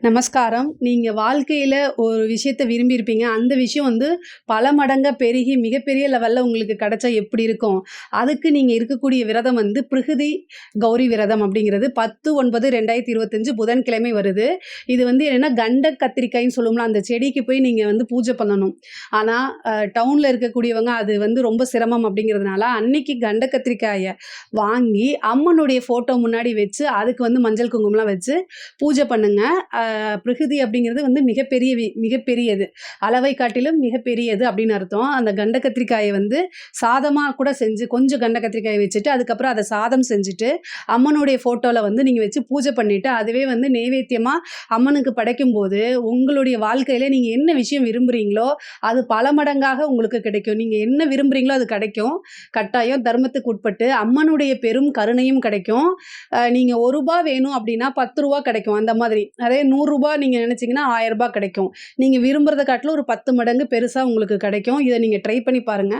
நமஸ்காரம். நீங்க வாழ்க்கையில ஒரு விஷயத்த விரும்பியிருப்பீங்க. அந்த விஷயம் வந்து பல மடங்கா பெருகி மிகப்பெரிய லெவல்ல உங்களுக்கு கிடைச்சா எப்படி இருக்கும்? அதுக்கு நீங்க இருக்கக்கூடிய விரதம் வந்து பிருகுதி கௌரி விரதம் அப்படிங்கிறது 10/9/2025 புதன்கிழமை வருது. இது வந்து என்னன்னா கண்ட கத்திரிக்காய்ன்னு சொல்லுவோம்ல, அந்த செடிக்கு போய் நீங்க வந்து பூஜை பண்ணணும். ஆனா டவுன்ல இருக்கக்கூடியவங்க அது வந்து ரொம்ப சிரமம் அப்படிங்கிறதுனால, அன்னைக்கு கண்ட கத்திரிக்காய வாங்கி அம்மனுடைய ஃபோட்டோ முன்னாடி வச்சு, அதுக்கு வந்து மஞ்சள் குங்குமம்லாம் வச்சு பூஜை பண்ணுங்க. பிரகிருதி அப்படிங்கிறது வந்து மிகப்பெரியது. அளவை காட்டிலும் மிகப்பெரியது அப்படின்னு அர்த்தம். அந்த கண்ட கத்திரிக்காய வந்து சாதமா கூட செஞ்சு கொஞ்சம் கண்ட கத்திரிக்காய வச்சுட்டு, அதுக்கப்புறம் அத சாதம் செஞ்சுட்டு, அம்மனுடைய ஃபோட்டோல வந்து நீங்க வச்சு பூஜை பண்ணிட்டு, அதுவே வந்து நெய்வேத்தியமா அம்மனுக்கு படைக்கும்போது, உங்களுடைய வாழ்க்கையில நீங்க என்ன விஷயம் விரும்புறீங்களோ, அது பல மடங்காக உங்களுக்கு கிடைக்கும். நீங்க என்ன விரும்புறீங்களோ அது கிடைக்கும். கட்டாயம் தர்மத்துக்கு உட்பட்டு அம்மனுடைய பெரும் கருணையும் கிடைக்கும். நீங்க ரூ. 1 வேணும் அப்படின்னா ரூ. 10 கிடைக்கும். அந்த மாதிரி. அதே ரூ. 100 நீங்க நினைச்சீங்கன்னா ரூ. 1000 கிடைக்கும். நீங்க விரும்புறத காட்டிலும் ஒரு 10 மடங்கு பெருசா உங்களுக்கு கிடைக்கும். இத நீங்க ட்ரை பண்ணி பாருங்க.